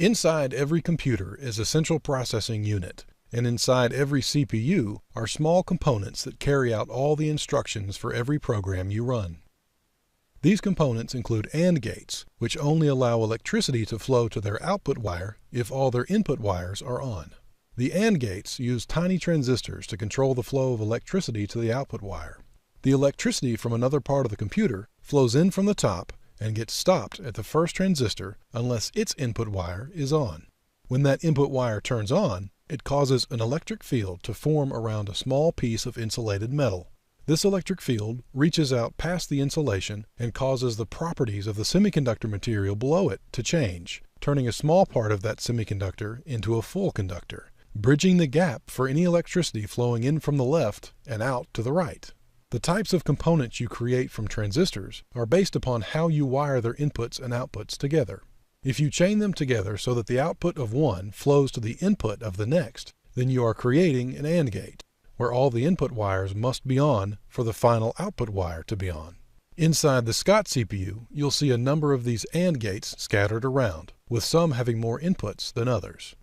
Inside every computer is a central processing unit, and inside every CPU are small components that carry out all the instructions for every program you run. These components include AND gates, which only allow electricity to flow to their output wire if all their input wires are on. The AND gates use tiny transistors to control the flow of electricity to the output wire. The electricity from another part of the computer flows in from the top and gets stopped at the first transistor unless its input wire is on. When that input wire turns on, it causes an electric field to form around a small piece of insulated metal. This electric field reaches out past the insulation and causes the properties of the semiconductor material below it to change, turning a small part of that semiconductor into a full conductor, bridging the gap for any electricity flowing in from the left and out to the right. The types of components you create from transistors are based upon how you wire their inputs and outputs together. If you chain them together so that the output of one flows to the input of the next, then you are creating an AND gate, where all the input wires must be on for the final output wire to be on. Inside the Scott CPU, you'll see a number of these AND gates scattered around, with some having more inputs than others.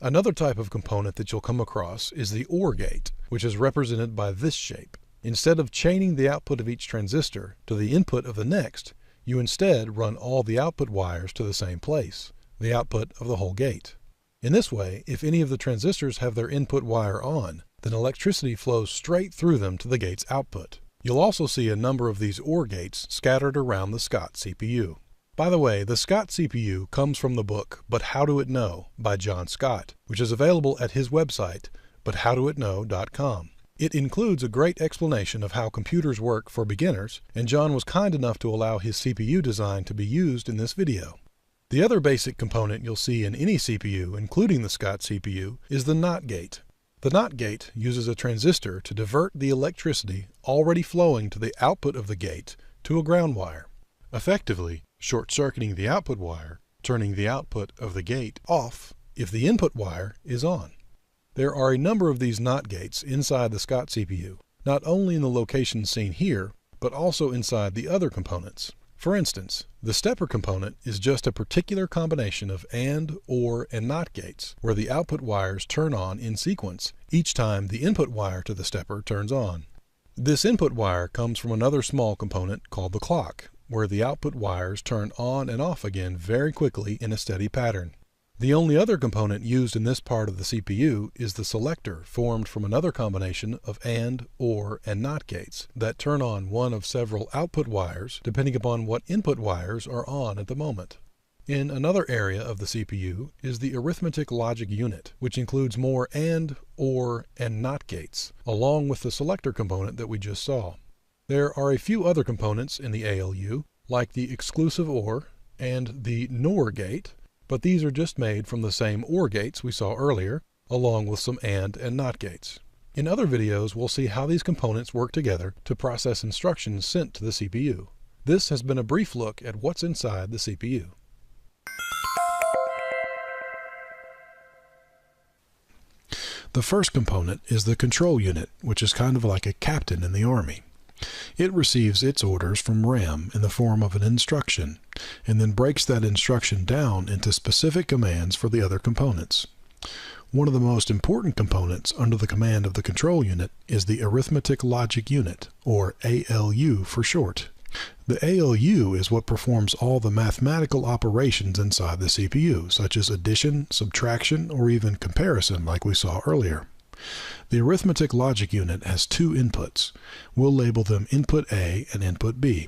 Another type of component that you'll come across is the OR gate, which is represented by this shape. Instead of chaining the output of each transistor to the input of the next, you instead run all the output wires to the same place, the output of the whole gate. In this way, if any of the transistors have their input wire on, then electricity flows straight through them to the gate's output. You'll also see a number of these OR gates scattered around the Scott CPU. By the way, the Scott CPU comes from the book But How Do It Know by John Scott, which is available at his website, buthowdoitknow.com. It includes a great explanation of how computers work for beginners, and John was kind enough to allow his CPU design to be used in this video. The other basic component you'll see in any CPU, including the Scott CPU, is the NOT gate. The NOT gate uses a transistor to divert the electricity already flowing to the output of the gate to a ground wire, effectively short-circuiting the output wire, turning the output of the gate off if the input wire is on. There are a number of these NOT gates inside the Scott CPU, not only in the locations seen here, but also inside the other components. For instance, the stepper component is just a particular combination of AND, OR, and NOT gates, where the output wires turn on in sequence each time the input wire to the stepper turns on. This input wire comes from another small component called the clock, where the output wires turn on and off again very quickly in a steady pattern. The only other component used in this part of the CPU is the selector, formed from another combination of AND, OR, and NOT gates that turn on one of several output wires depending upon what input wires are on at the moment. In another area of the CPU is the arithmetic logic unit, which includes more AND, OR, and NOT gates, along with the selector component that we just saw. There are a few other components in the ALU, like the exclusive OR and the NOR gate, but these are just made from the same OR gates we saw earlier, along with some AND and NOT gates. In other videos, we'll see how these components work together to process instructions sent to the CPU. This has been a brief look at what's inside the CPU. The first component is the control unit, which is kind of like a captain in the Army. It receives its orders from RAM in the form of an instruction, and then breaks that instruction down into specific commands for the other components. One of the most important components under the command of the control unit is the arithmetic logic unit, or ALU for short. The ALU is what performs all the mathematical operations inside the CPU, such as addition, subtraction, or even comparison like we saw earlier. The arithmetic logic unit has two inputs. We'll label them input A and input B,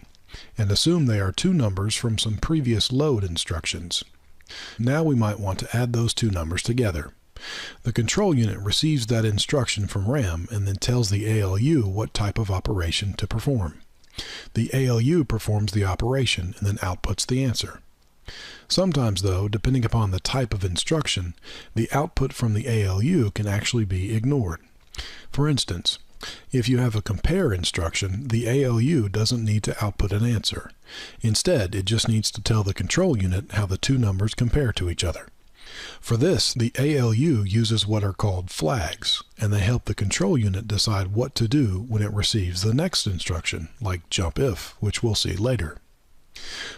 and assume they are two numbers from some previous load instructions. Now we might want to add those two numbers together. The control unit receives that instruction from RAM and then tells the ALU what type of operation to perform. The ALU performs the operation and then outputs the answer. Sometimes, though, depending upon the type of instruction, the output from the ALU can actually be ignored. For instance, if you have a compare instruction, the ALU doesn't need to output an answer. Instead, it just needs to tell the control unit how the two numbers compare to each other. For this, the ALU uses what are called flags, and they help the control unit decide what to do when it receives the next instruction, like jump if, which we'll see later.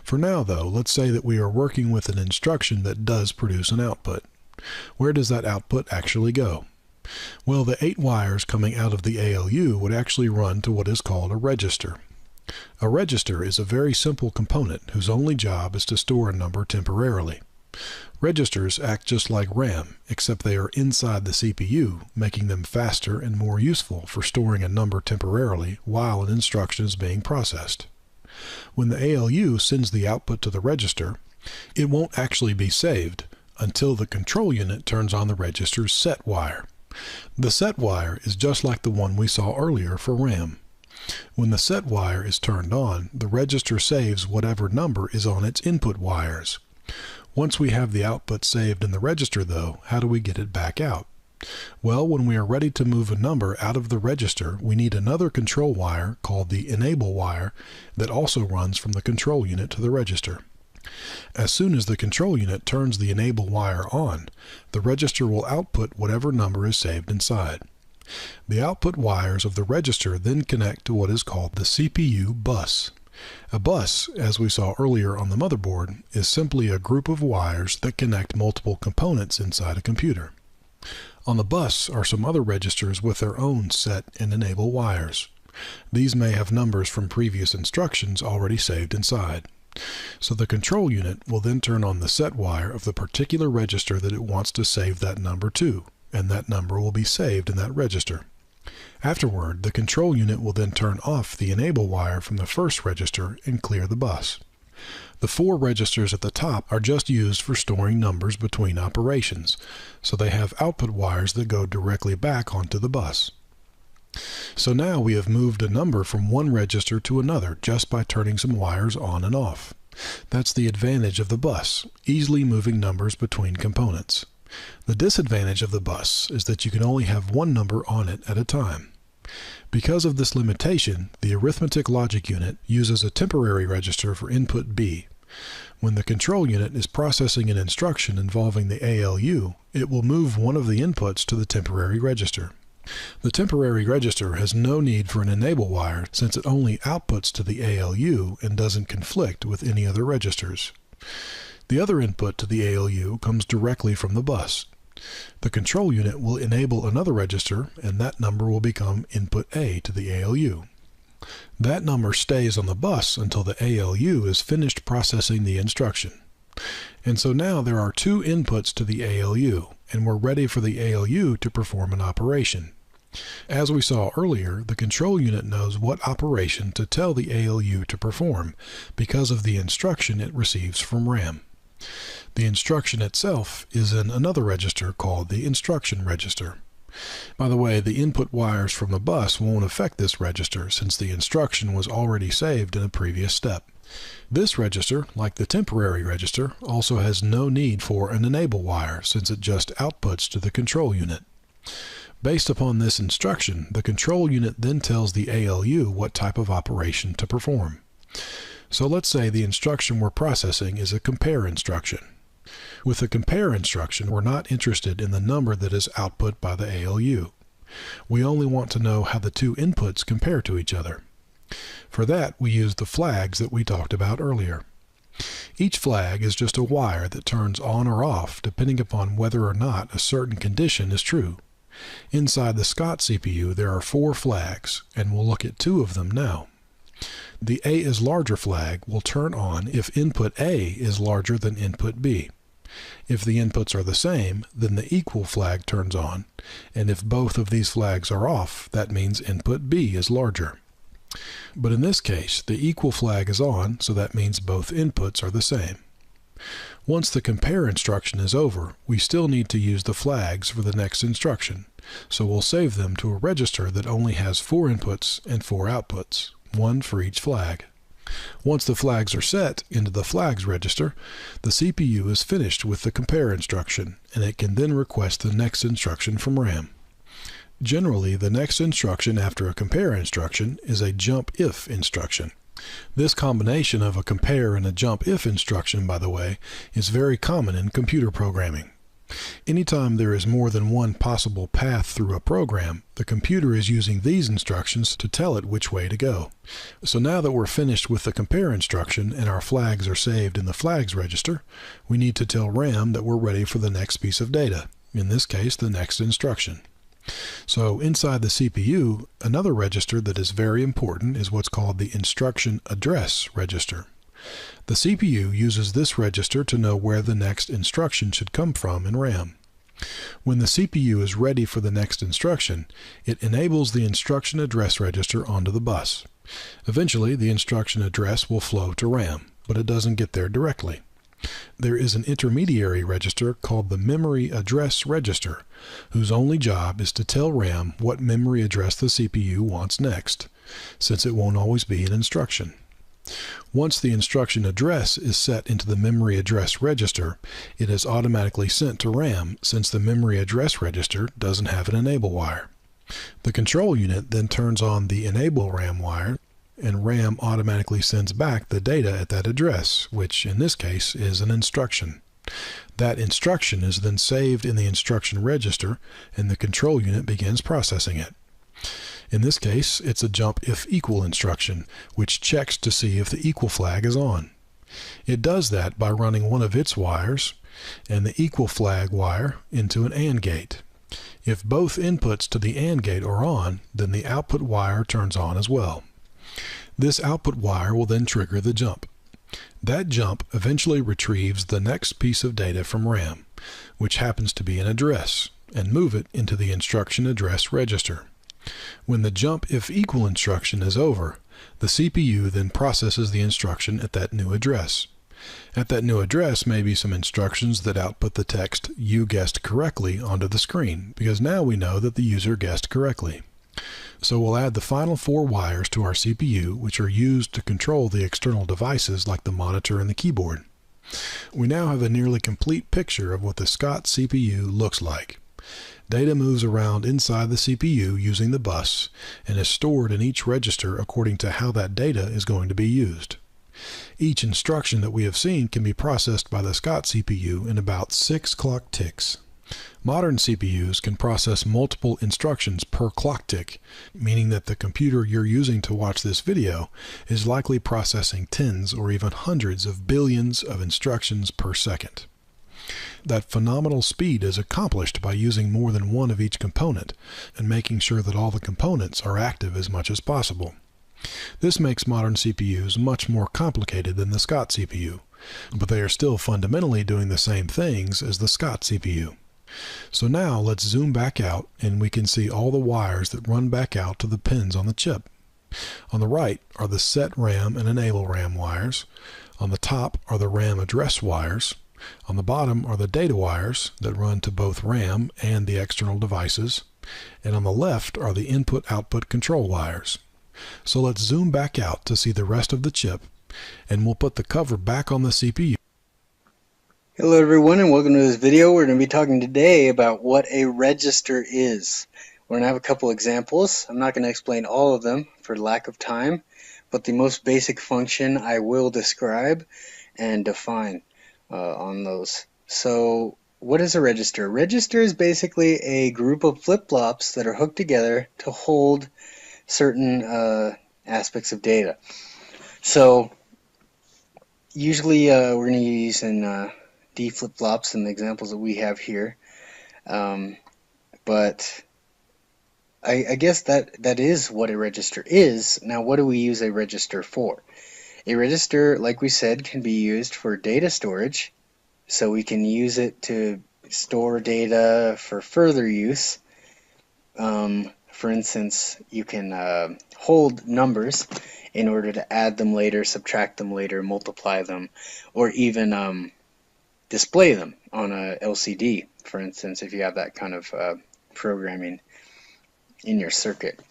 For now, though, let's say that we are working with an instruction that does produce an output. Where does that output actually go? Well, the 8 wires coming out of the ALU would actually run to what is called a register. A register is a very simple component whose only job is to store a number temporarily. Registers act just like RAM, except they are inside the CPU, making them faster and more useful for storing a number temporarily while an instruction is being processed. When the ALU sends the output to the register, it won't actually be saved until the control unit turns on the register's set wire. The set wire is just like the one we saw earlier for RAM. When the set wire is turned on, the register saves whatever number is on its input wires. Once we have the output saved in the register, though, how do we get it back out? Well, when we are ready to move a number out of the register, we need another control wire called the enable wire that also runs from the control unit to the register. As soon as the control unit turns the enable wire on, the register will output whatever number is saved inside. The output wires of the register then connect to what is called the CPU bus. A bus, as we saw earlier on the motherboard, is simply a group of wires that connect multiple components inside a computer. On the bus are some other registers with their own set and enable wires. These may have numbers from previous instructions already saved inside. So the control unit will then turn on the set wire of the particular register that it wants to save that number to, and that number will be saved in that register. Afterward, the control unit will then turn off the enable wire from the first register and clear the bus. The 4 registers at the top are just used for storing numbers between operations, so they have output wires that go directly back onto the bus. So now we have moved a number from one register to another just by turning some wires on and off. That's the advantage of the bus, easily moving numbers between components. The disadvantage of the bus is that you can only have one number on it at a time. Because of this limitation, the arithmetic logic unit uses a temporary register for input B. When the control unit is processing an instruction involving the ALU, it will move one of the inputs to the temporary register. The temporary register has no need for an enable wire since it only outputs to the ALU and doesn't conflict with any other registers. The other input to the ALU comes directly from the bus. The control unit will enable another register, and that number will become input A to the ALU. That number stays on the bus until the ALU is finished processing the instruction. And so now there are 2 inputs to the ALU, and we're ready for the ALU to perform an operation. As we saw earlier, the control unit knows what operation to tell the ALU to perform because of the instruction it receives from RAM. The instruction itself is in another register called the instruction register. By the way, the input wires from the bus won't affect this register since the instruction was already saved in a previous step. This register, like the temporary register, also has no need for an enable wire since it just outputs to the control unit. Based upon this instruction, the control unit then tells the ALU what type of operation to perform. So let's say the instruction we're processing is a compare instruction. With the compare instruction, we're not interested in the number that is output by the ALU. We only want to know how the 2 inputs compare to each other. For that, we use the flags that we talked about earlier. Each flag is just a wire that turns on or off depending upon whether or not a certain condition is true. Inside the Scott CPU, there are 4 flags, and we'll look at 2 of them now. The A is larger flag will turn on if input A is larger than input B. If the inputs are the same, then the equal flag turns on, and if both of these flags are off, that means input B is larger. But in this case, the equal flag is on, so that means both inputs are the same. Once the compare instruction is over, we still need to use the flags for the next instruction, so we'll save them to a register that only has 4 inputs and 4 outputs, 1 for each flag. Once the flags are set into the flags register, the CPU is finished with the compare instruction, and it can then request the next instruction from RAM. Generally, the next instruction after a compare instruction is a jump if instruction. This combination of a compare and a jump if instruction, by the way, is very common in computer programming. Anytime there is more than one possible path through a program, the computer is using these instructions to tell it which way to go. So now that we're finished with the compare instruction and our flags are saved in the flags register, we need to tell RAM that we're ready for the next piece of data, in this case the next instruction. So inside the CPU, another register that is very important is what's called the instruction address register. The CPU uses this register to know where the next instruction should come from in RAM. When the CPU is ready for the next instruction, it enables the instruction address register onto the bus. Eventually, the instruction address will flow to RAM, but it doesn't get there directly. There is an intermediary register called the memory address register, whose only job is to tell RAM what memory address the CPU wants next, since it won't always be an instruction. Once the instruction address is set into the memory address register, it is automatically sent to RAM since the memory address register doesn't have an enable wire. The control unit then turns on the enable RAM wire, and RAM automatically sends back the data at that address, which in this case is an instruction. That instruction is then saved in the instruction register, and the control unit begins processing it. In this case, it's a jump if equal instruction, which checks to see if the equal flag is on. It does that by running one of its wires and the equal flag wire into an AND gate. If both inputs to the AND gate are on, then the output wire turns on as well. This output wire will then trigger the jump. That jump eventually retrieves the next piece of data from RAM, which happens to be an address, and move it into the instruction address register. When the jump if equal instruction is over, the CPU then processes the instruction at that new address. At that new address may be some instructions that output the text "you guessed correctly" onto the screen, because now we know that the user guessed correctly. So we'll add the final 4 wires to our CPU, which are used to control the external devices like the monitor and the keyboard. We now have a nearly complete picture of what the Scott CPU looks like. Data moves around inside the CPU using the bus and is stored in each register according to how that data is going to be used. Each instruction that we have seen can be processed by the Scott CPU in about 6 clock ticks. Modern CPUs can process multiple instructions per clock tick, meaning that the computer you're using to watch this video is likely processing tens or even hundreds of billions of instructions per second. That phenomenal speed is accomplished by using more than one of each component and making sure that all the components are active as much as possible. This makes modern CPUs much more complicated than the Scott CPU, but they are still fundamentally doing the same things as the Scott CPU. So now let's zoom back out and we can see all the wires that run back out to the pins on the chip. On the right are the set RAM and enable RAM wires. On the top are the RAM address wires. On the bottom are the data wires that run to both RAM and the external devices. And on the left are the input-output control wires. So let's zoom back out to see the rest of the chip, and we'll put the cover back on the CPU. Hello everyone, and welcome to this video. We're going to be talking today about what a register is. We're going to have a couple examples. I'm not going to explain all of them for lack of time, but the most basic function I will describe and define on those. So what is a register? A register is basically a group of flip-flops that are hooked together to hold certain aspects of data. So usually we're going to use D flip-flops in the examples that we have here, but I guess that is what a register is. Now, what do we use a register for? A register, like we said, can be used for data storage, so we can use it to store data for further use. For instance, you can hold numbers in order to add them later, subtract them later, multiply them, or even display them on a LCD, for instance, if you have that kind of programming in your circuit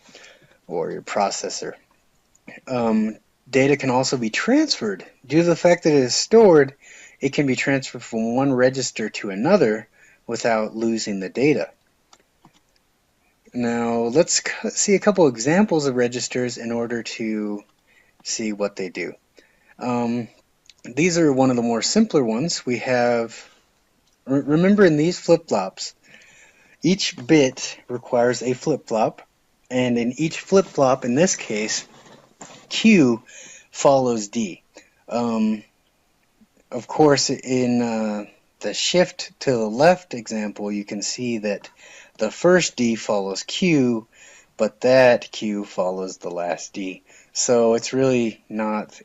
or your processor. Data can also be transferred. Due to the fact that it is stored, it can be transferred from one register to another without losing the data. Now let's see a couple examples of registers in order to see what they do. These are one of the more simpler ones. We have Remember, in these flip-flops, each bit requires a flip-flop, and in each flip-flop, in this case, Q follows D. Um, of course, in the shift to the left example, you can see that the first D follows Q, but that Q follows the last D. So it's really not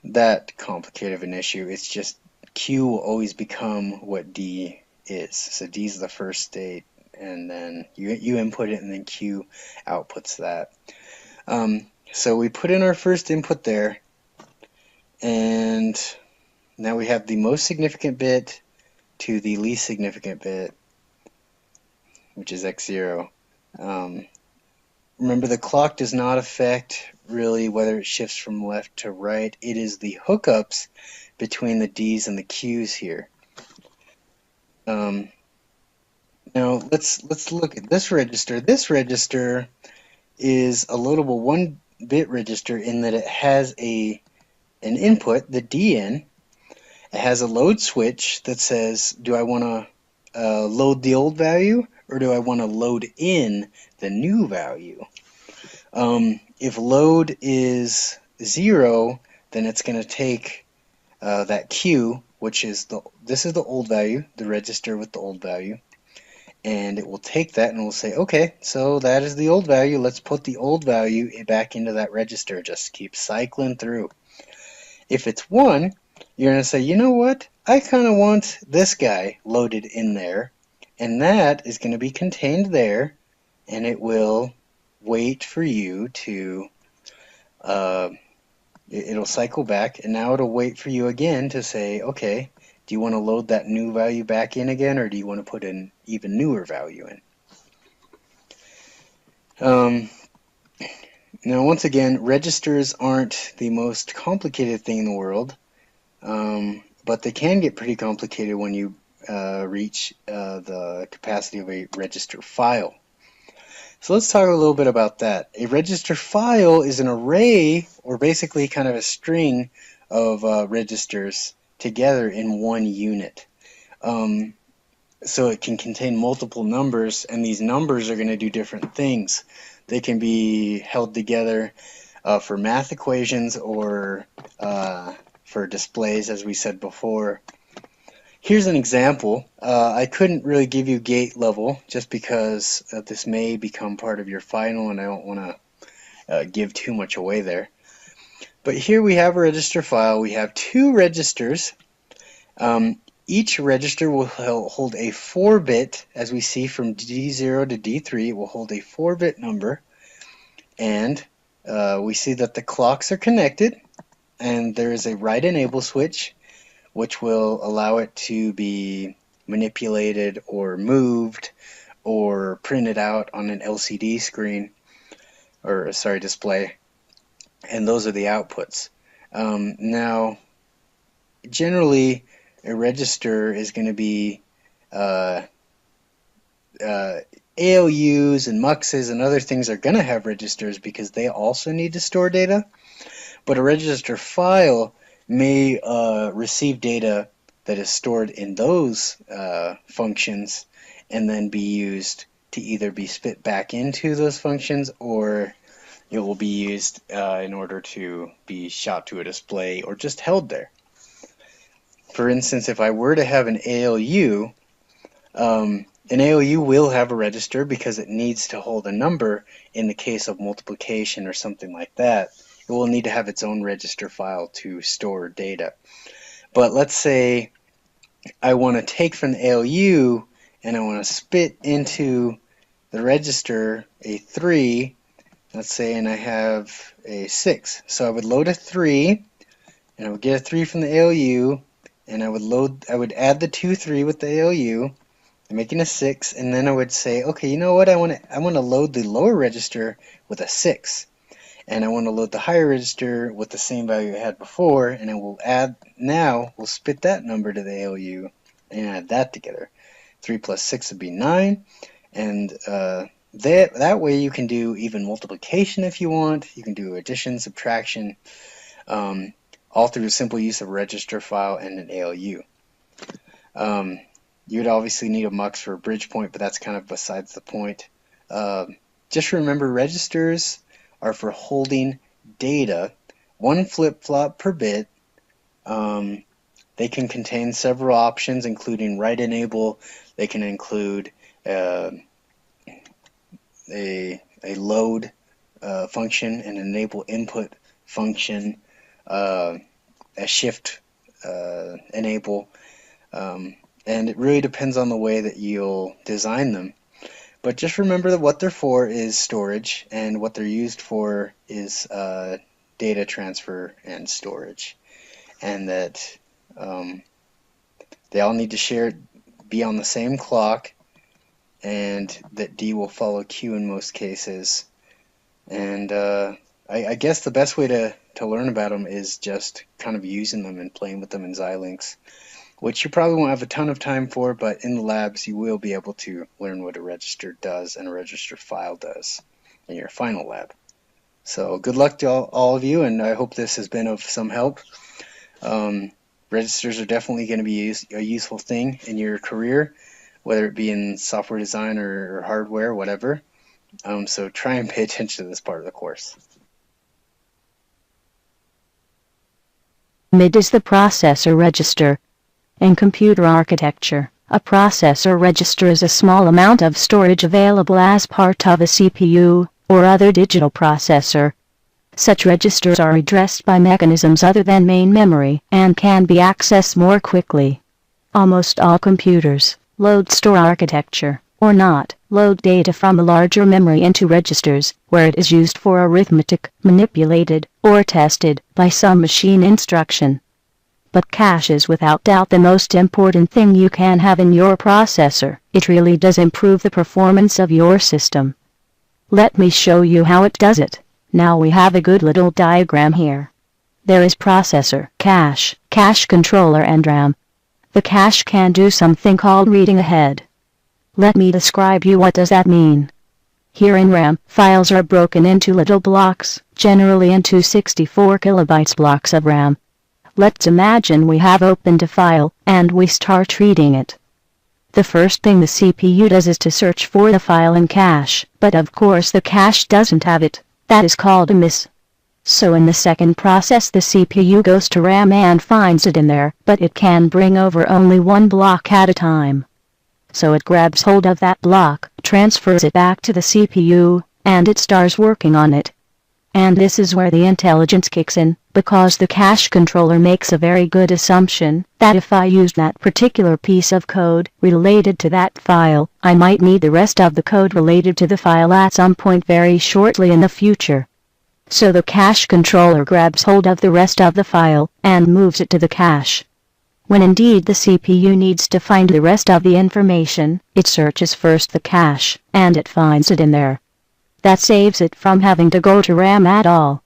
that complicated of an issue. It's just Q will always become what D is. So D is the first state, and then you input it, and then Q outputs that. So we put in our first input there, and now we have the most significant bit to the least significant bit, which is x0. Remember, the clock does not affect really whether it shifts from left to right. It is the hookups between the D's and the Q's here. Now let's look at this register. This register is a loadable 1-bit register in that it has an input, the DN. It has a load switch that says, do I want to load the old value, or do I want to load in the new value? If load is 0, then it's going to take that Q, which is this is the old value, the register with the old value, and it will take that and it will say, okay, so that is the old value. Let's put the old value back into that register. Just keep cycling through. If it's 1, you're going to say, you know what? I kind of want this guy loaded in there, and that is going to be contained there, and it will wait for you to, it'll cycle back, and now it'll wait for you again to say, okay, do you want to load that new value back in again, or do you want to put an even newer value in? Now, once again, registers aren't the most complicated thing in the world, but they can get pretty complicated when you reach the capacity of a register file. So let's talk a little bit about that. A register file is an array, or basically kind of a string of registers together in one unit. So it can contain multiple numbers, and these numbers are going to do different things. They can be held together for math equations or for displays, as we said before. Here's an example. I couldn't really give you gate level just because this may become part of your final, and I don't want to give too much away there. But here we have a register file. We have 2 registers. Each register will hold a 4-bit, as we see from D0 to D3, it will hold a 4-bit number. And we see that the clocks are connected, and there is a write enable switch, which will allow it to be manipulated or moved or printed out on an LCD screen, or sorry, display. And those are the outputs. Now, generally, a register is going to be ALUs and muxes and other things are going to have registers because they also need to store data. But a register file may receive data that is stored in those functions and then be used to either be spit back into those functions, or it will be used in order to be shot to a display or just held there. For instance, if I were to have an ALU will have a register because it needs to hold a number. In the case of multiplication or something like that, it will need to have its own register file to store data. But let's say I want to take from the ALU and I want to spit into the register a 3, let's say, and I have a 6. So I would load a 3, and I would get a 3 from the ALU, and I would add the 2 3 with the ALU, making a 6, and then I would say, okay, you know what, I want to load the lower register with a 6, and I want to load the higher register with the same value I had before, and I will we'll spit that number to the ALU and add that together. 3 plus 6 would be 9, and that way you can do even multiplication if you want. You can do addition, subtraction, all through a simple use of a register file and an ALU. You would obviously need a mux for a bridge point, but that's kind of besides the point. Just remember, registers are for holding data, one flip-flop per bit. They can contain several options, including write enable. They can include a load function, an enable input function, a shift enable, and it really depends on the way that you'll design them. But just remember that what they're for is storage, and what they're used for is data transfer and storage, and that they all need to be on the same clock, and that D will follow Q in most cases. And I guess the best way to learn about them is just kind of using them and playing with them in Xilinx, which you probably won't have a ton of time for, but in the labs you will be able to learn what a register does and a register file does in your final lab. So good luck to all of you, and I hope this has been of some help. Registers are definitely going to be a useful thing in your career, whether it be in software design or hardware, whatever. So try and pay attention to this part of the course. MID is the processor register. In computer architecture, a processor register is a small amount of storage available as part of a CPU or other digital processor. Such registers are addressed by mechanisms other than main memory and can be accessed more quickly. Almost all computers, load store architecture, or not, load data from a larger memory into registers, where it is used for arithmetic, manipulated, or tested by some machine instruction. But cache is without doubt the most important thing you can have in your processor. It really does improve the performance of your system. Let me show you how it does it. Now we have a good little diagram here. There is processor, cache, cache controller and RAM. The cache can do something called reading ahead. Let me describe you what does that mean. Here in RAM, files are broken into little blocks, generally into 64 kilobytes blocks of RAM. Let's imagine we have opened a file, and we start reading it. The first thing the CPU does is to search for the file in cache, but of course the cache doesn't have it. That is called a miss. So in the second process the CPU goes to RAM and finds it in there, but it can bring over only one block at a time. So it grabs hold of that block, transfers it back to the CPU, and it starts working on it. And this is where the intelligence kicks in, because the cache controller makes a very good assumption that if I use that particular piece of code related to that file, I might need the rest of the code related to the file at some point very shortly in the future. So the cache controller grabs hold of the rest of the file and moves it to the cache. When indeed the CPU needs to find the rest of the information, it searches first the cache, and it finds it in there. That saves it from having to go to RAM at all.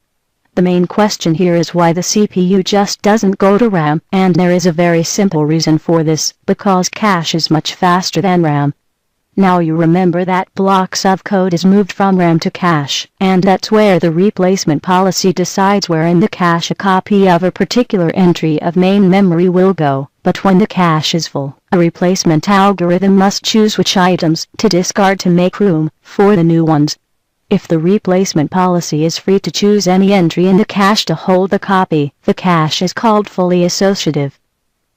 The main question here is why the CPU just doesn't go to RAM, and there is a very simple reason for this, because cache is much faster than RAM. Now you remember that blocks of code is moved from RAM to cache, and that's where the replacement policy decides where in the cache a copy of a particular entry of main memory will go. But when the cache is full, a replacement algorithm must choose which items to discard to make room for the new ones. If the replacement policy is free to choose any entry in the cache to hold the copy, the cache is called fully associative.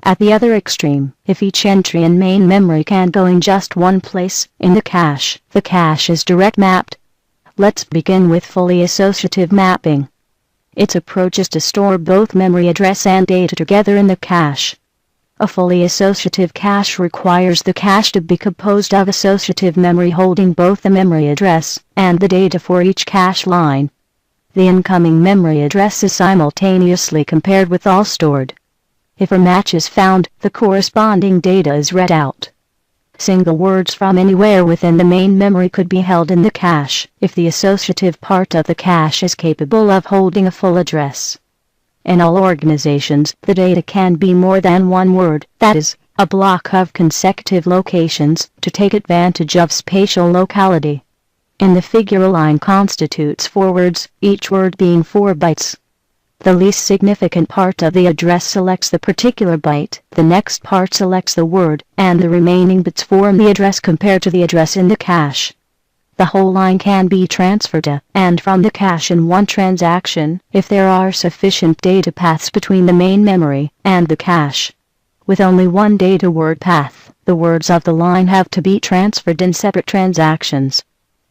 At the other extreme, if each entry in main memory can go in just one place in the cache is direct mapped. Let's begin with fully associative mapping. Its approach is to store both memory address and data together in the cache. A fully associative cache requires the cache to be composed of associative memory holding both the memory address and the data for each cache line. The incoming memory address is simultaneously compared with all stored. If a match is found, the corresponding data is read out. Single words from anywhere within the main memory could be held in the cache, if the associative part of the cache is capable of holding a full address. In all organizations, the data can be more than one word, that is, a block of consecutive locations, to take advantage of spatial locality. In the figure, a line constitutes 4 words, each word being 4 bytes. The least significant part of the address selects the particular byte, the next part selects the word, and the remaining bits form the address compared to the address in the cache. The whole line can be transferred to and from the cache in one transaction if there are sufficient data paths between the main memory and the cache. With only one data word path, the words of the line have to be transferred in separate transactions.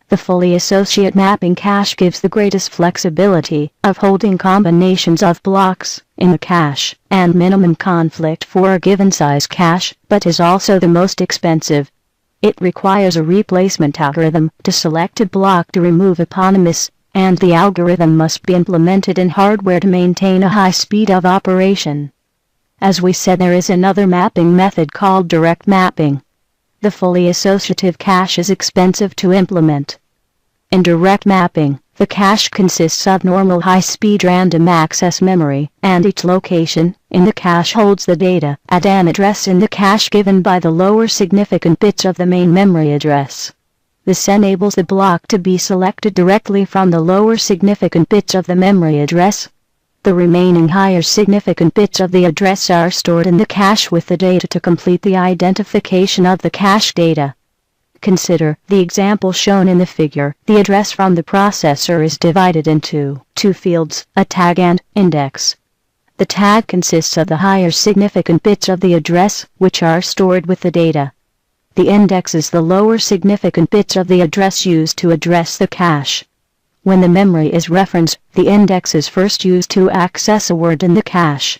The fully associate mapping cache gives the greatest flexibility of holding combinations of blocks in the cache and minimum conflict for a given size cache, but is also the most expensive. It requires a replacement algorithm to select a block to remove upon a miss, and the algorithm must be implemented in hardware to maintain a high speed of operation. As we said, there is another mapping method called direct mapping. The fully associative cache is expensive to implement. In direct mapping, the cache consists of normal high-speed random access memory, and each location in the cache holds the data at an address in the cache given by the lower significant bits of the main memory address. This enables the block to be selected directly from the lower significant bits of the memory address. The remaining higher significant bits of the address are stored in the cache with the data to complete the identification of the cache data. Consider the example shown in the figure. The address from the processor is divided into two fields, a tag and index. The tag consists of the higher significant bits of the address, which are stored with the data. The index is the lower significant bits of the address used to address the cache. When the memory is referenced, the index is first used to access a word in the cache.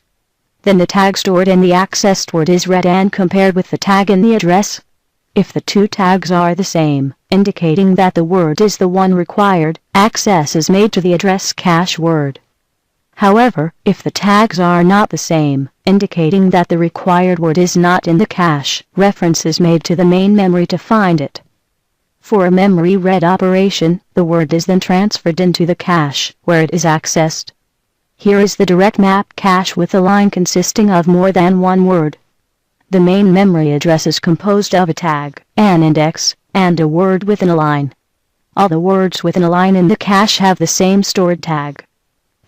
Then the tag stored in the accessed word is read and compared with the tag in the address. If the two tags are the same, indicating that the word is the one required, access is made to the address cache word. However, if the tags are not the same, indicating that the required word is not in the cache, reference is made to the main memory to find it. For a memory read operation, the word is then transferred into the cache, where it is accessed. Here is the direct map cache with a line consisting of more than one word. The main memory address is composed of a tag, an index, and a word within a line. All the words within a line in the cache have the same stored tag.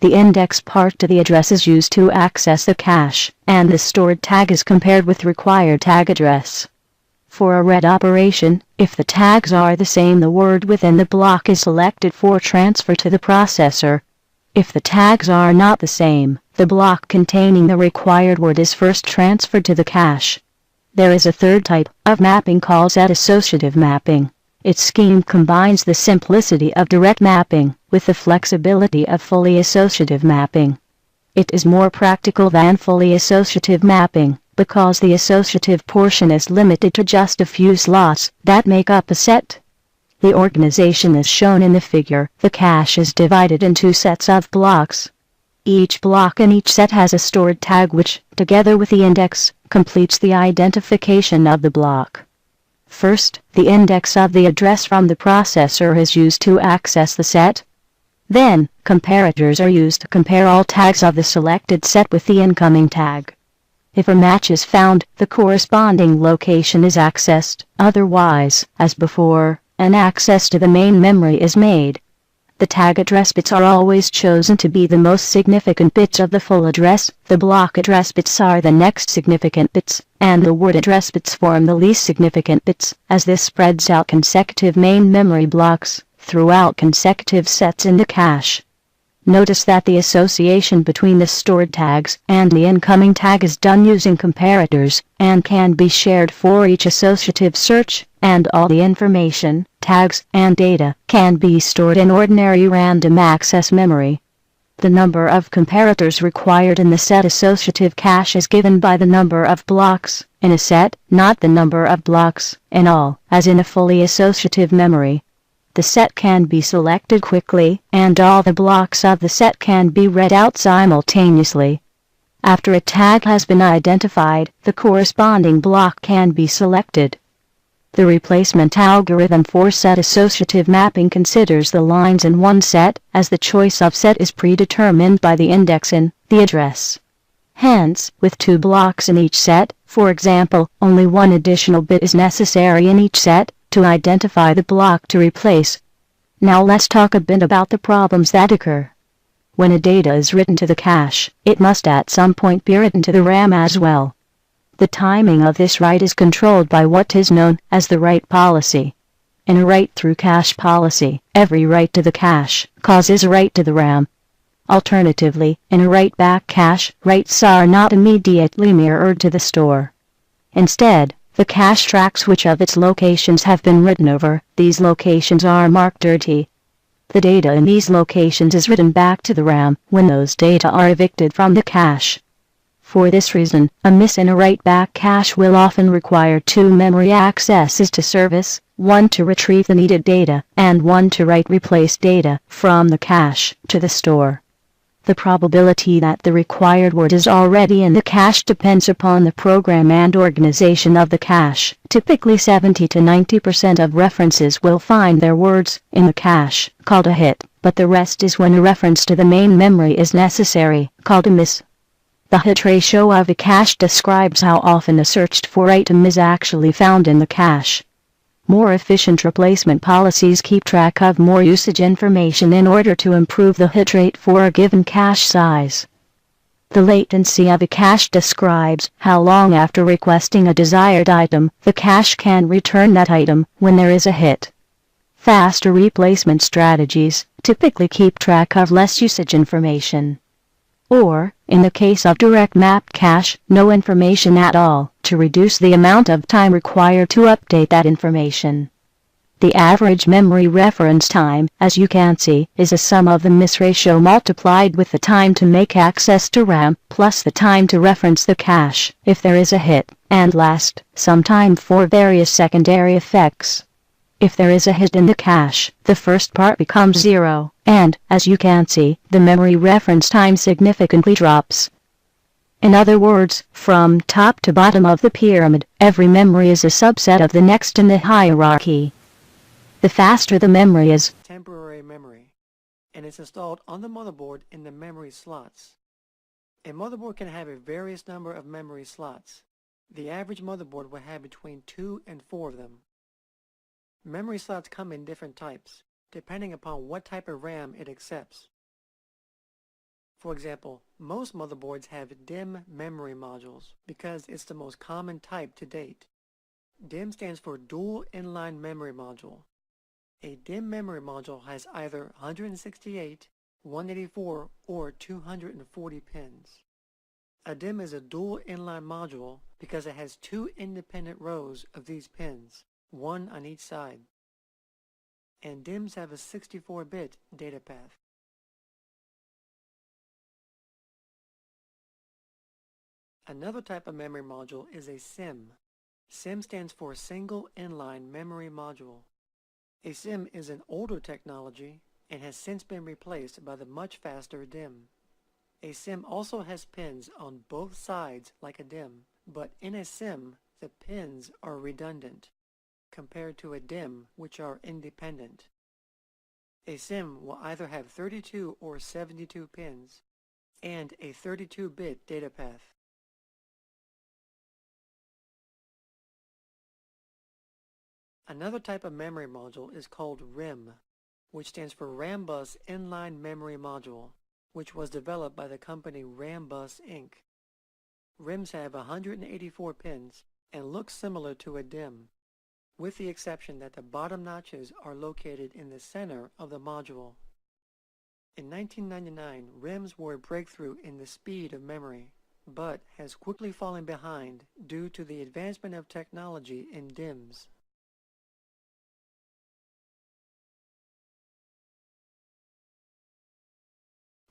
The index part to the address is used to access the cache, and the stored tag is compared with required tag address. For a read operation, if the tags are the same, the word within the block is selected for transfer to the processor. If the tags are not the same, the block containing the required word is first transferred to the cache. There is a third type of mapping called set associative mapping. Its scheme combines the simplicity of direct mapping with the flexibility of fully associative mapping. It is more practical than fully associative mapping, because the associative portion is limited to just a few slots that make up a set. The organization is shown in the figure. The cache is divided into sets of blocks. Each block in each set has a stored tag which, together with the index, completes the identification of the block. First, the index of the address from the processor is used to access the set. Then, comparators are used to compare all tags of the selected set with the incoming tag. If a match is found, the corresponding location is accessed. Otherwise, as before, an access to the main memory is made. The tag address bits are always chosen to be the most significant bits of the full address, the block address bits are the next significant bits, and the word address bits form the least significant bits, as this spreads out consecutive main memory blocks throughout consecutive sets in the cache. Notice that the association between the stored tags and the incoming tag is done using comparators, and can be shared for each associative search, and all the information, tags, and data can be stored in ordinary random access memory. The number of comparators required in the set associative cache is given by the number of blocks in a set, not the number of blocks in all, as in a fully associative memory. The set can be selected quickly, and all the blocks of the set can be read out simultaneously. After a tag has been identified, the corresponding block can be selected. The replacement algorithm for set associative mapping considers the lines in one set, as the choice of set is predetermined by the index in the address. Hence, with two blocks in each set, for example, only one additional bit is necessary in each set to identify the block to replace. Now let's talk a bit about the problems that occur. When a data is written to the cache, it must at some point be written to the RAM as well. The timing of this write is controlled by what is known as the write policy. In a write-through cache policy, every write to the cache causes a write to the RAM. Alternatively, in a write-back cache, writes are not immediately mirrored to the store. Instead, the cache tracks which of its locations have been written over. These locations are marked dirty. The data in these locations is written back to the RAM when those data are evicted from the cache. For this reason, a miss in a write-back cache will often require two memory accesses to service, one to retrieve the needed data, and one to write replaced data from the cache to the store. The probability that the required word is already in the cache depends upon the program and organization of the cache. Typically 70 to 90% of references will find their words in the cache, called a hit, but the rest is when a reference to the main memory is necessary, called a miss. The hit ratio of a cache describes how often a searched-for item is actually found in the cache. More efficient replacement policies keep track of more usage information in order to improve the hit rate for a given cache size. The latency of a cache describes how long after requesting a desired item, the cache can return that item when there is a hit. Faster replacement strategies typically keep track of less usage information. Or, in the case of direct mapped cache, no information at all, to reduce the amount of time required to update that information. The average memory reference time, as you can see, is a sum of the miss ratio multiplied with the time to make access to RAM, plus the time to reference the cache, if there is a hit, and last, some time for various secondary effects. If there is a hit in the cache, the first part becomes 0, and, as you can see, the memory reference time significantly drops. In other words, from top to bottom of the pyramid, every memory is a subset of the next in the hierarchy. The faster the memory is, temporary memory, and it's installed on the motherboard in the memory slots. A motherboard can have a various number of memory slots. The average motherboard will have between 2 and 4 of them. Memory slots come in different types, depending upon what type of RAM it accepts. For example, most motherboards have DIMM memory modules because it's the most common type to date. DIMM stands for Dual Inline Memory Module. A DIMM memory module has either 168, 184, or 240 pins. A DIMM is a dual inline module because it has two independent rows of these pins, one on each side. And DIMMs have a 64-bit data path. Another type of memory module is a SIM. SIM stands for Single Inline Memory Module. A SIM is an older technology and has since been replaced by the much faster DIMM. A SIM also has pins on both sides like a DIMM, but in a SIM, the pins are redundant, compared to a DIMM, which are independent. A SIM will either have 32 or 72 pins, and a 32-bit data path. Another type of memory module is called RAM, which stands for Rambus Inline Memory Module, which was developed by the company Rambus Inc. RIMs have 184 pins and look similar to a DIMM, with the exception that the bottom notches are located in the center of the module. In 1999, RIMs were a breakthrough in the speed of memory, but has quickly fallen behind due to the advancement of technology in DIMMs.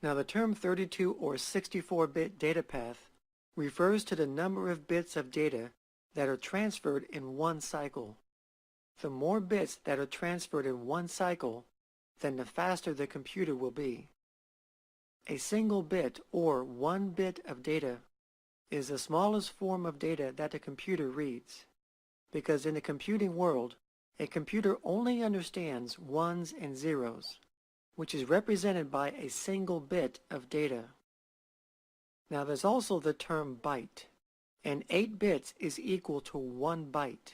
Now the term 32 or 64-bit data path refers to the number of bits of data that are transferred in one cycle. The more bits that are transferred in one cycle, then the faster the computer will be. A single bit or 1 bit of data is the smallest form of data that the computer reads, because in the computing world, a computer only understands ones and zeros, which is represented by a single bit of data. Now there's also the term byte, and 8 bits is equal to 1 byte.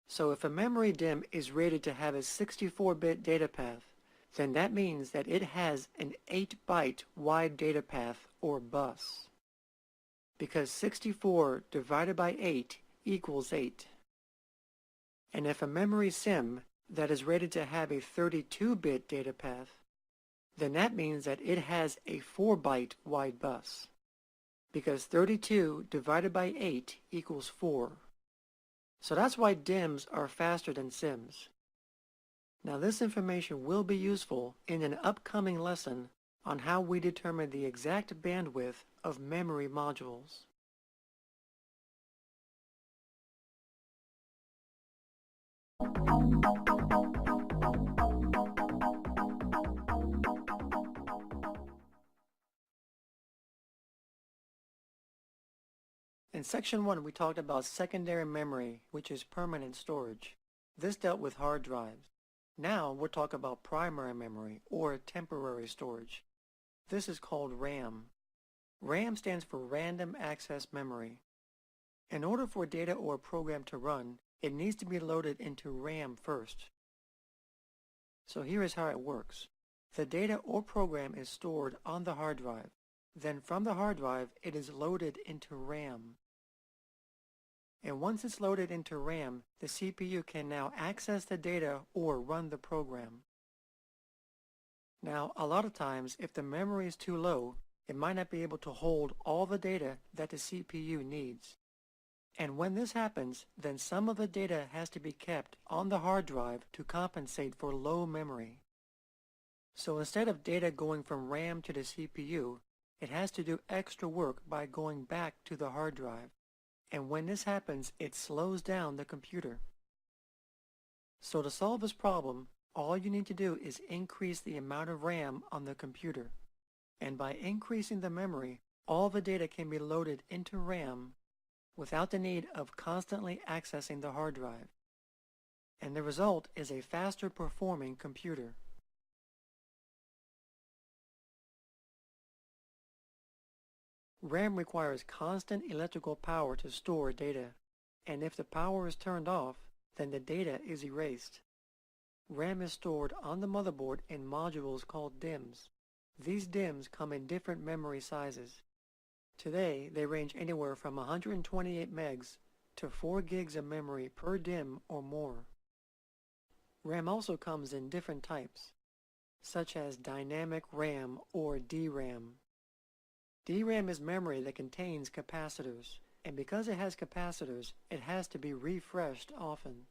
So if a memory DIMM is rated to have a 64-bit data path, then that means that it has an 8-byte wide data path, or bus, because 64 divided by 8 equals 8. And if a memory sim that is rated to have a 32-bit data path, then that means that it has a 4-byte wide bus, because 32 divided by 8 equals 4. So that's why DIMMs are faster than sims. Now this information will be useful in an upcoming lesson on how we determine the exact bandwidth of memory modules. In section 1, we talked about secondary memory, which is permanent storage. This dealt with hard drives. Now we'll talk about primary memory, or temporary storage. This is called RAM. RAM stands for Random Access Memory. In order for data or a program to run, it needs to be loaded into RAM first. So here is how it works. The data or program is stored on the hard drive. Then from the hard drive, it is loaded into RAM. And once it's loaded into RAM, the CPU can now access the data or run the program. Now, a lot of times, if the memory is too low, it might not be able to hold all the data that the CPU needs. And when this happens, then some of the data has to be kept on the hard drive to compensate for low memory. So instead of data going from RAM to the CPU, it has to do extra work by going back to the hard drive. And when this happens, it slows down the computer. So to solve this problem, all you need to do is increase the amount of RAM on the computer. And by increasing the memory, all the data can be loaded into RAM without the need of constantly accessing the hard drive. And the result is a faster performing computer. RAM requires constant electrical power to store data, and if the power is turned off, then the data is erased. RAM is stored on the motherboard in modules called DIMMs. These DIMMs come in different memory sizes. Today, they range anywhere from 128 megs to 4 gigs of memory per DIMM or more. RAM also comes in different types, such as dynamic RAM or DRAM. DRAM is memory that contains capacitors, and because it has capacitors, it has to be refreshed often.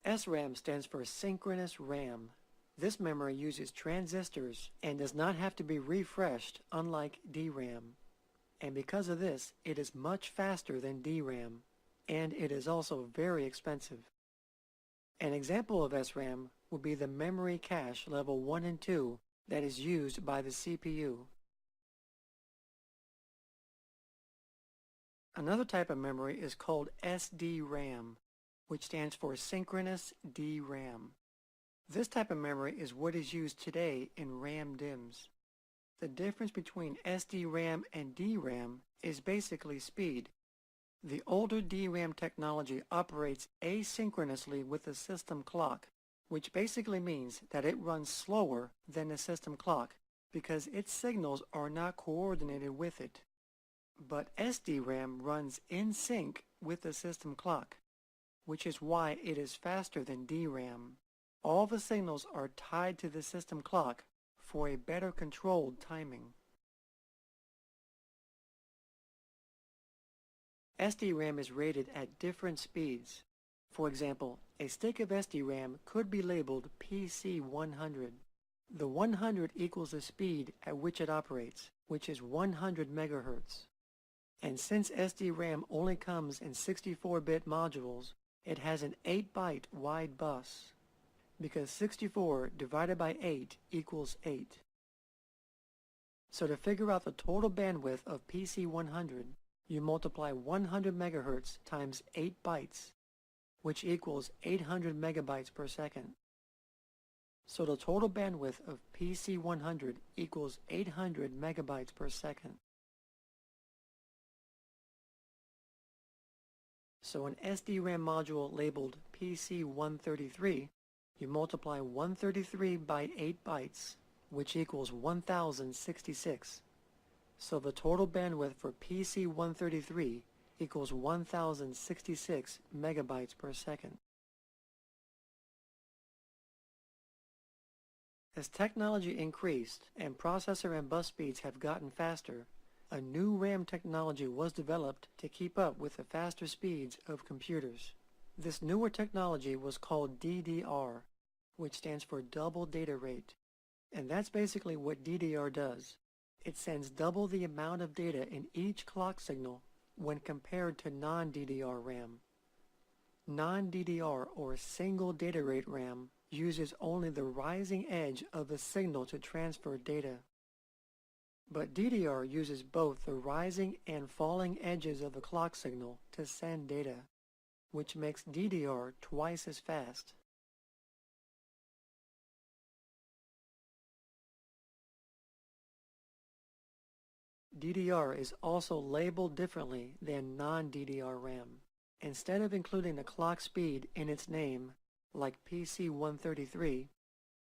SRAM stands for synchronous RAM. This memory uses transistors and does not have to be refreshed, unlike DRAM. And because of this, it is much faster than DRAM, and it is also very expensive. An example of SRAM would be the memory cache level 1 and 2 that is used by the CPU. Another type of memory is called SDRAM, which stands for synchronous DRAM. This type of memory is what is used today in RAM DIMMs. The difference between SDRAM and DRAM is basically speed. The older DRAM technology operates asynchronously with the system clock, which basically means that it runs slower than the system clock because its signals are not coordinated with it. But SDRAM runs in sync with the system clock, which is why it is faster than DRAM. All the signals are tied to the system clock for a better controlled timing. SDRAM is rated at different speeds. For example, a stick of SDRAM could be labeled PC100. The 100 equals the speed at which it operates, which is 100 megahertz. And since SDRAM only comes in 64-bit modules, it has an 8-byte wide bus, because 64 divided by 8 equals 8. So to figure out the total bandwidth of PC100, you multiply 100 megahertz times 8 bytes, which equals 800 megabytes per second. So the total bandwidth of PC100 equals 800 megabytes per second. So an SDRAM module labeled PC133 You multiply 133 by 8 bytes, which equals 1066. So the total bandwidth for PC 133 equals 1066 megabytes per second. As technology increased and processor and bus speeds have gotten faster, a new RAM technology was developed to keep up with the faster speeds of computers. This newer technology was called DDR, which stands for double data rate. And that's basically what DDR does. It sends double the amount of data in each clock signal when compared to non-DDR RAM. Non-DDR or single data rate RAM uses only the rising edge of the signal to transfer data. But DDR uses both the rising and falling edges of the clock signal to send data, which makes DDR twice as fast. DDR is also labeled differently than non-DDR RAM. Instead of including the clock speed in its name, like PC 133,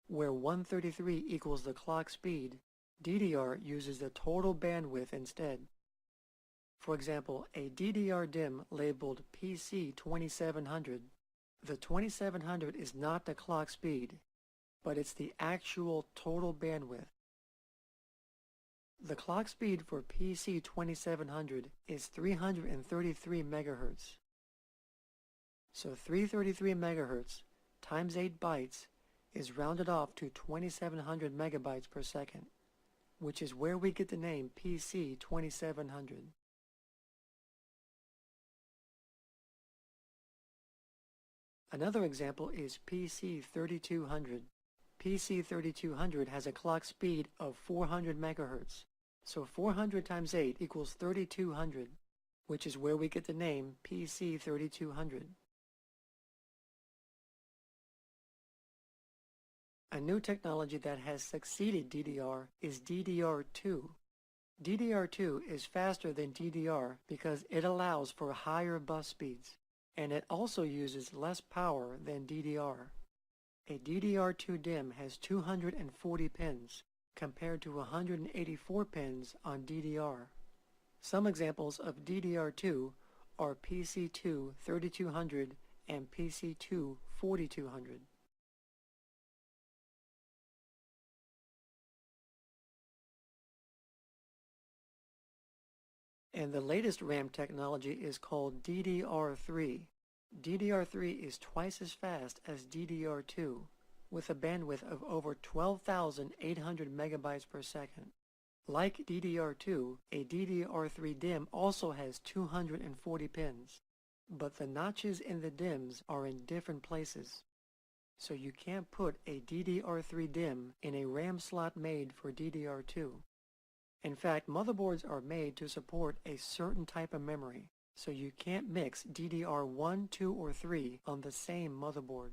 where 133 equals the clock speed, DDR uses the total bandwidth instead. For example, a DDR DIMM labeled PC 2700, the 2700 is not the clock speed, but it's the actual total bandwidth. The clock speed for PC 2700 is 333 MHz. So 333 MHz times 8 bytes is rounded off to 2700 megabytes per second, which is where we get the name PC 2700. Another example is PC 3200. PC 3200 has a clock speed of 400 MHz, so 400 times 8 equals 3200, which is where we get the name PC 3200. A new technology that has succeeded DDR is DDR2. DDR2 is faster than DDR because it allows for higher bus speeds, and it also uses less power than DDR. A DDR2 DIMM has 240 pins compared to 184 pins on DDR. Some examples of DDR2 are PC2 3200 and PC2 4200. And the latest RAM technology is called DDR3. DDR3 is twice as fast as DDR2, with a bandwidth of over 12,800 megabytes per second. Like DDR2, a DDR3 DIMM also has 240 pins, but the notches in the DIMMs are in different places. So you can't put a DDR3 DIMM in a RAM slot made for DDR2. In fact, motherboards are made to support a certain type of memory, so you can't mix DDR1, 2, or 3 on the same motherboard.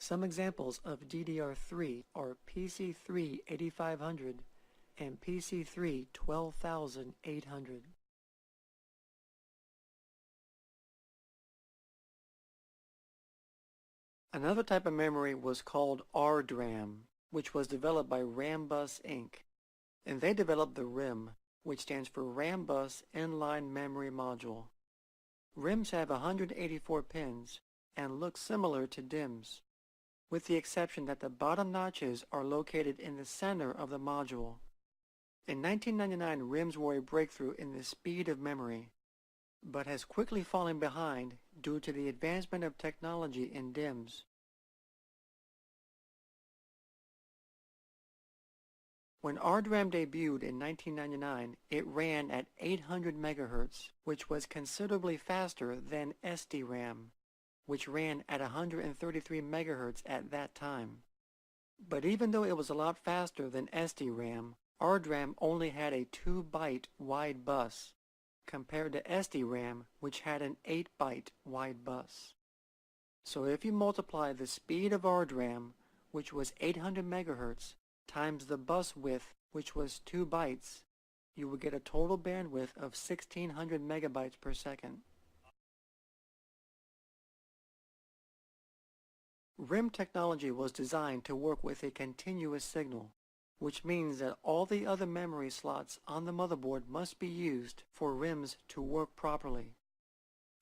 Some examples of DDR3 are PC3 8500 and PC3 12800. Another type of memory was called RDRAM, which was developed by Rambus Inc. And they developed the RIM, which stands for Rambus Inline Memory Module. RIMs have 184 pins and look similar to DIMMs, with the exception that the bottom notches are located in the center of the module. In 1999, RIMs were a breakthrough in the speed of memory, but has quickly fallen behind due to the advancement of technology in DIMMs. When RDRAM debuted in 1999, it ran at 800 MHz, which was considerably faster than SDRAM, which ran at 133 MHz at that time. But even though it was a lot faster than SDRAM, RDRAM only had a 2-byte wide bus, compared to SDRAM, which had an 8-byte wide bus. So if you multiply the speed of RDRAM, which was 800 MHz, times the bus width, which was 2 bytes, you will get a total bandwidth of 1600 megabytes per second. RIM technology was designed to work with a continuous signal, which means that all the other memory slots on the motherboard must be used for RIMs to work properly.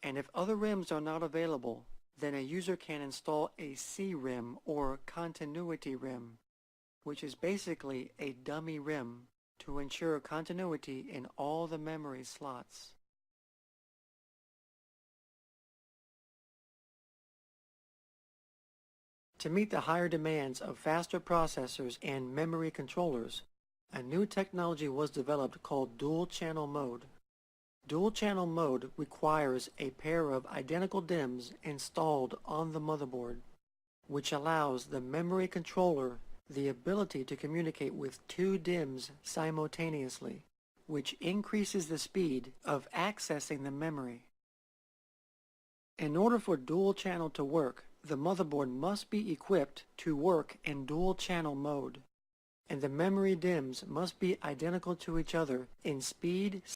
And if other RIMs are not available, then a user can install a CRIM or continuity RIM, which is basically a dummy RIM to ensure continuity in all the memory slots. To meet the higher demands of faster processors and memory controllers, a new technology was developed called dual-channel mode. Dual-channel mode requires a pair of identical DIMMs installed on the motherboard, which allows the memory controller the ability to communicate with two DIMMs simultaneously, which increases the speed of accessing the memory. In order for dual-channel to work, the motherboard must be equipped to work in dual-channel mode, and the memory DIMMs must be identical to each other in speed,